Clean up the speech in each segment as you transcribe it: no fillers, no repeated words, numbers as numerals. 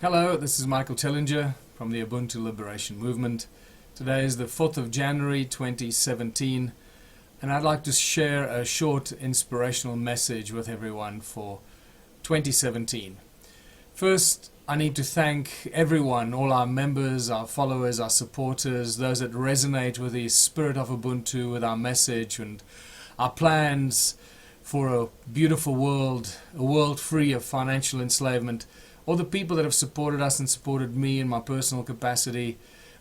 Hello, this is Michael Tellinger from the Ubuntu Liberation Movement. Today is the 4th of January 2017, and I'd like to share a short inspirational message with everyone for 2017. First, I need to thank everyone, all our members, our followers, our supporters, those that resonate with the spirit of Ubuntu, with our message and our plans for a beautiful world, a world free of financial enslavement. All the people that have supported us and supported me in my personal capacity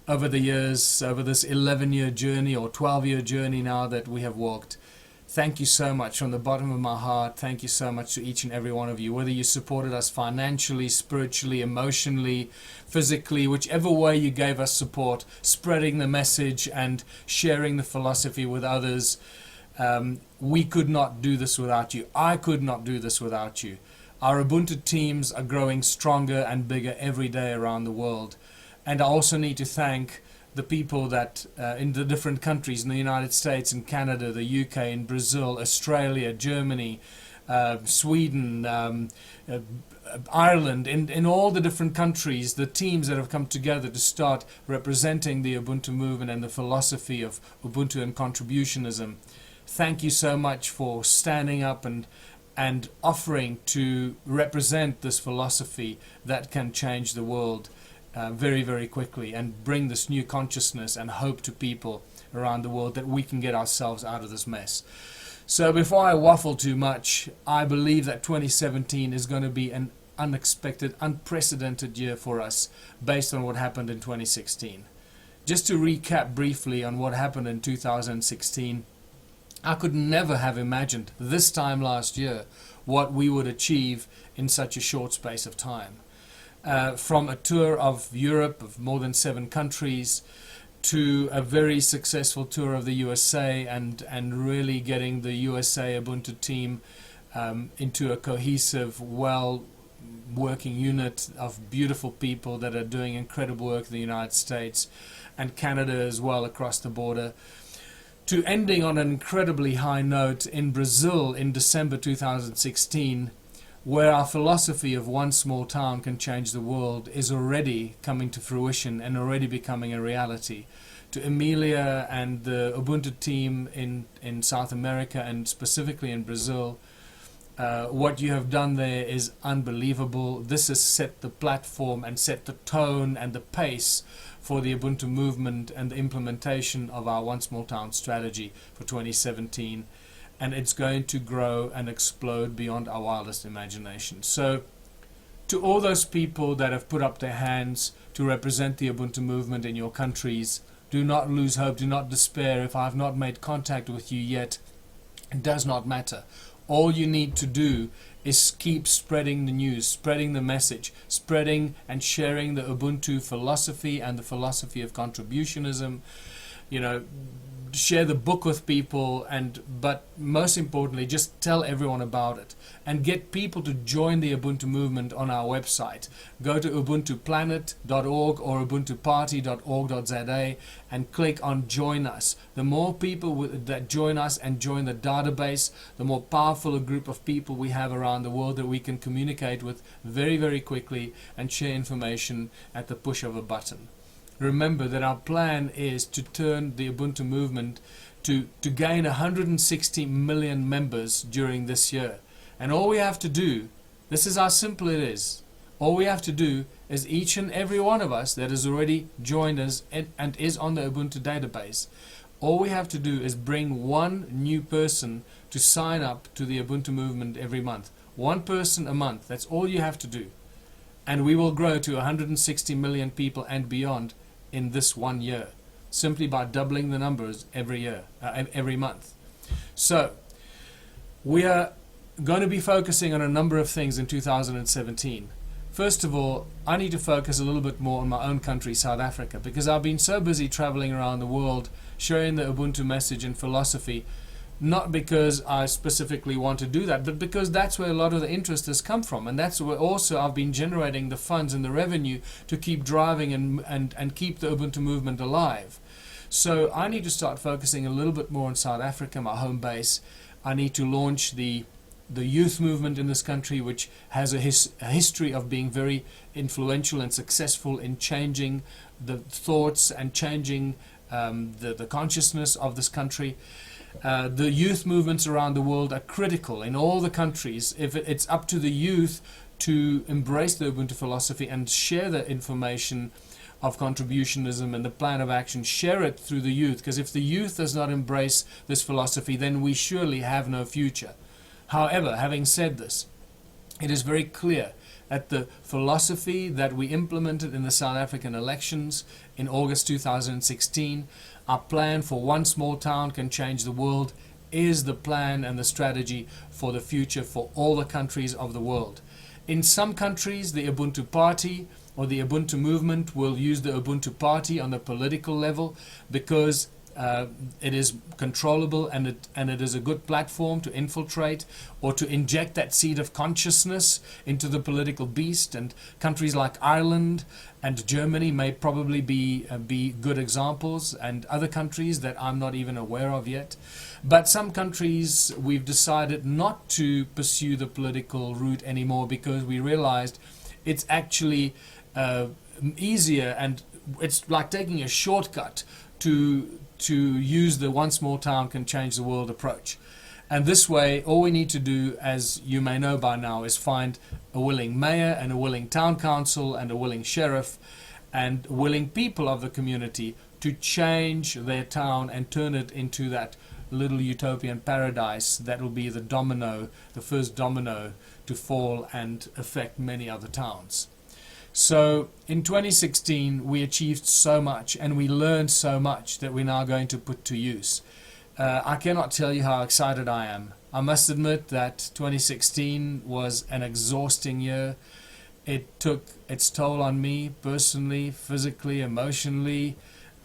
over the years, over this 11-year journey or 12-year journey now that we have walked. Thank you so much from the bottom of my heart. Thank you so much to each and every one of you, whether you supported us financially, spiritually, emotionally, physically, whichever way you gave us support, spreading the message and sharing the philosophy with others. We could not do this without you. I could not do this without you. Our Ubuntu teams are growing stronger and bigger every day around the world. And I also need to thank the people that in the different countries, in the United States, in Canada, the UK, in Brazil, Australia, Germany, Sweden, Ireland, in all the different countries, the teams that have come together to start representing the Ubuntu movement and the philosophy of Ubuntu and contributionism. Thank you so much for standing up and offering to represent this philosophy that can change the world very, very quickly and bring this new consciousness and hope to people around the world that we can get ourselves out of this mess. So before I waffle too much, I believe that 2017 is going to be an unexpected, unprecedented year for us based on what happened in 2016. Just to recap briefly on what happened in 2016, I could never have imagined this time last year what we would achieve in such a short space of time. From a tour of Europe of more than 7 countries to a very successful tour of the USA and really getting the USA Ubuntu team into a cohesive, well-working unit of beautiful people that are doing incredible work in the United States and Canada as well across the border, to ending on an incredibly high note in Brazil in December 2016, where our philosophy of one small town can change the world is already coming to fruition and already becoming a reality. To Emilia and the Ubuntu team in South America and specifically in Brazil, what you have done there is unbelievable. This has set the platform and set the tone and the pace for the Ubuntu movement and the implementation of our One Small Town strategy for 2017. And it's going to grow and explode beyond our wildest imagination. So, to all those people that have put up their hands to represent the Ubuntu movement in your countries, do not lose hope, do not despair. If I have not made contact with you yet, it does not matter. All you need to do is keep spreading the news, spreading the message, spreading and sharing the Ubuntu philosophy and the philosophy of contributionism. You know, share the book with people, but most importantly, just tell everyone about it and get people to join the Ubuntu movement on our website. Go to ubuntuplanet.org or ubuntuparty.org.za and click on Join Us. The more people that join us and join the database, the more powerful a group of people we have around the world that we can communicate with very, very quickly and share information at the push of a button. Remember that our plan is to turn the Ubuntu movement to gain 160 million members during this year. And all we have to do, this is how simple it is, all we have to do is each and every one of us that has already joined us and is on the Ubuntu database, all we have to do is bring one new person to sign up to the Ubuntu movement every month. One person a month, that's all you have to do. And we will grow to 160 million people and beyond in this 1 year, simply by doubling the numbers every month. So we are going to be focusing on a number of things in 2017. First of all, I need to focus a little bit more on my own country, South Africa, because I've been so busy traveling around the world sharing the Ubuntu message and philosophy, not because I specifically want to do that, but because that's where a lot of the interest has come from, and that's where also I've been generating the funds and the revenue to keep driving and keep the Ubuntu movement alive. So I need to start focusing a little bit more on South Africa, my home base. I need to launch the the youth movement in this country, which has a history of being very influential and successful in changing the thoughts and changing the consciousness of this country. The youth movements around the world are critical in all the countries. If it's up to the youth to embrace the Ubuntu philosophy and share the information of contributionism and the plan of action, share it through the youth, because if the youth does not embrace this philosophy, then we surely have no future. However, having said this, it is very clear that the philosophy that we implemented in the South African elections in August 2016, our plan for one small town can change the world, is the plan and the strategy for the future for all the countries of the world. In some countries, the Ubuntu Party or the Ubuntu movement will use the Ubuntu Party on the political level because it is controllable and it is a good platform to infiltrate or to inject that seed of consciousness into the political beast. And countries like Ireland and Germany may probably be good examples, and other countries that I'm not even aware of yet. But some countries we've decided not to pursue the political route anymore because we realized it's actually easier, and it's like taking a shortcut to use the one small town can change the world approach. And this way, all we need to do, as you may know by now, is find a willing mayor and a willing town council and a willing sheriff and willing people of the community to change their town and turn it into that little utopian paradise that will be the first domino to fall and affect many other towns. So in 2016 we achieved so much and we learned so much that we're now going to put to use. I cannot tell you how excited I am. I must admit that 2016 was an exhausting year. It took its toll on me personally, physically, emotionally,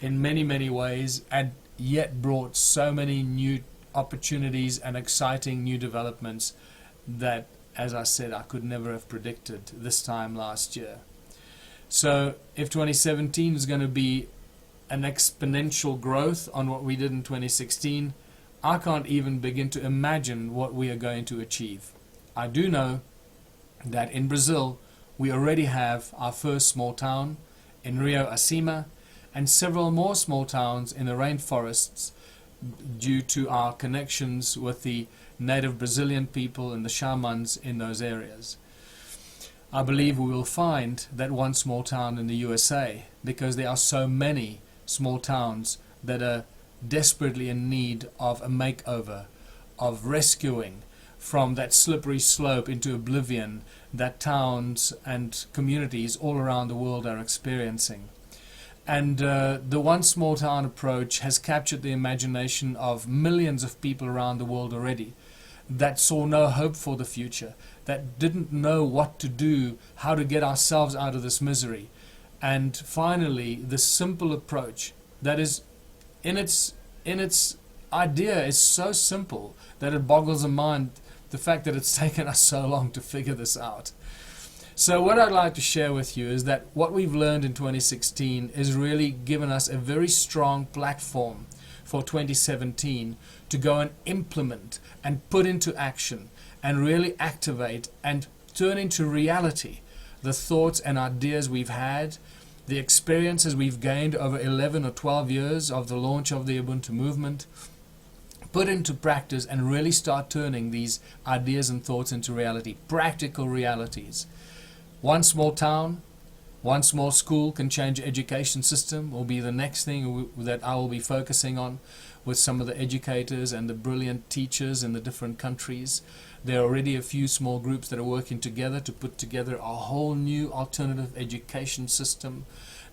in many ways, and yet brought so many new opportunities and exciting new developments that, as I said, I could never have predicted this time last year. So if 2017 is going to be an exponential growth on what we did in 2016, I can't even begin to imagine what we are going to achieve. I do know that in Brazil we already have our first small town in Rio Acima and several more small towns in the rainforests due to our connections with the native Brazilian people and the shamans in those areas. I believe we will find that one small town in the USA, because there are so many small towns that are desperately in need of a makeover, of rescuing from that slippery slope into oblivion that towns and communities all around the world are experiencing. And the one small town approach has captured the imagination of millions of people around the world already that saw no hope for the future, that didn't know what to do, how to get ourselves out of this misery. And finally, the simple approach that is in its idea is so simple that it boggles the mind, the fact that it's taken us so long to figure this out. So what I'd like to share with you is that what we've learned in 2016 is really given us a very strong platform for 2017 to go and implement and put into action and really activate and turn into reality the thoughts and ideas we've had, the experiences we've gained over 11 or 12 years of the launch of the Ubuntu movement, put into practice and really start turning these ideas and thoughts into reality, practical realities. One small town, one small school can change the education system will be the next thing that I will be focusing on with some of the educators and the brilliant teachers in the different countries. There are already a few small groups that are working together to put together a whole new alternative education system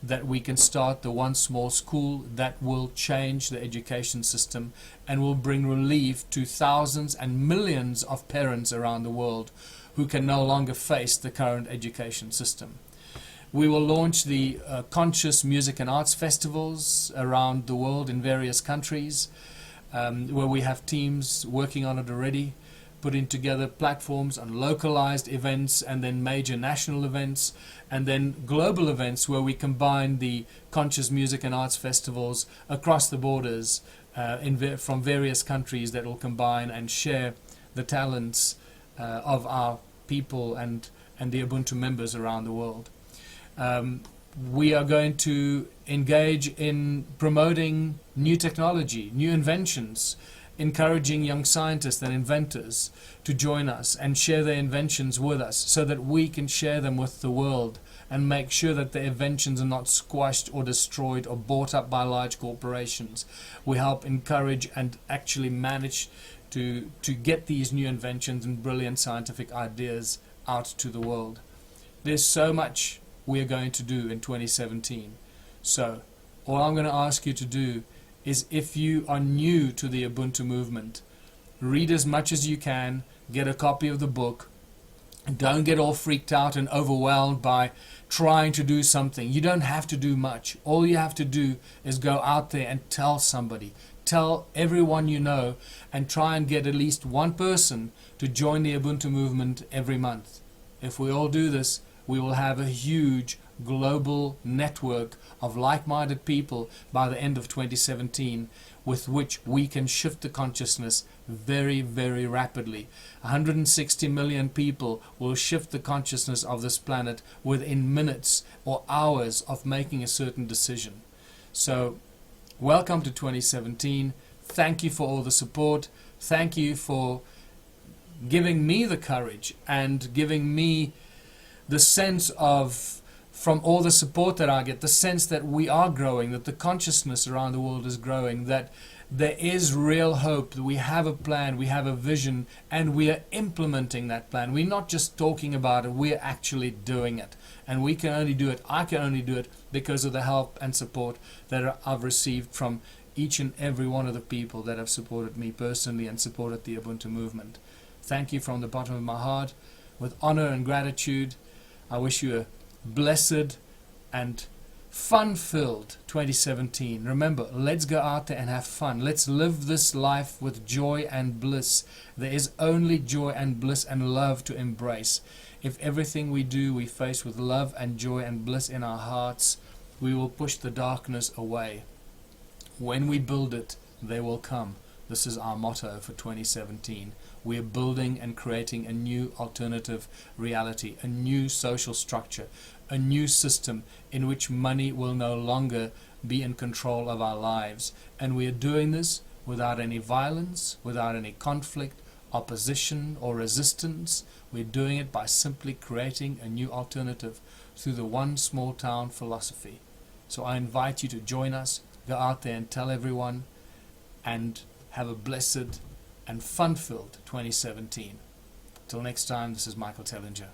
that we can start the one small school that will change the education system and will bring relief to thousands and millions of parents around the world who can no longer face the current education system. We will launch the conscious music and arts festivals around the world in various countries where we have teams working on it already, putting together platforms on localized events and then major national events and then global events where we combine the conscious music and arts festivals across the borders from various countries that will combine and share the talents of our people and the Ubuntu members around the world. We are going to engage in promoting new technology, new inventions, encouraging young scientists and inventors to join us and share their inventions with us so that we can share them with the world and make sure that their inventions are not squashed or destroyed or bought up by large corporations. We help encourage and actually manage to get these new inventions and brilliant scientific ideas out to the world. There's so much we are going to do in 2017. So all I'm going to ask you to do is, if you are new to the Ubuntu movement, read as much as you can, get a copy of the book. Don't get all freaked out and overwhelmed by trying to do something. You don't have to do much. All you have to do is go out there and tell somebody. Tell everyone you know, and try and get at least one person to join the Ubuntu movement every month. If we all do this, we will have a huge global network of like-minded people by the end of 2017, with which we can shift the consciousness very, very rapidly. 160 million people will shift the consciousness of this planet within minutes or hours of making a certain decision. So, welcome to 2017. Thank you for all the support. Thank you for giving me the courage and giving me the sense of, from all the support that I get, the sense that we are growing, that the consciousness around the world is growing, that there is real hope, that we have a plan, we have a vision, and we are implementing that plan. We're not just talking about it, we're actually doing it. And we can only do it, I can only do it, because of the help and support that I've received from each and every one of the people that have supported me personally and supported the Ubuntu movement. Thank you from the bottom of my heart. With honor and gratitude, I wish you a blessed and fun-filled 2017. Remember, let's go out there and have fun. Let's live this life with joy and bliss. There is only joy and bliss and love to embrace. If everything we do we face with love and joy and bliss in our hearts, we will push the darkness away. When we build it, they will come. This is our motto for 2017. We are building and creating a new alternative reality, a new social structure, a new system in which money will no longer be in control of our lives. And we are doing this without any violence, without any conflict, opposition or resistance. We're doing it by simply creating a new alternative through the one small town philosophy. So I invite you to join us, go out there and tell everyone, and have a blessed and fun-filled 2017. Till next time, this is Michael Tellinger.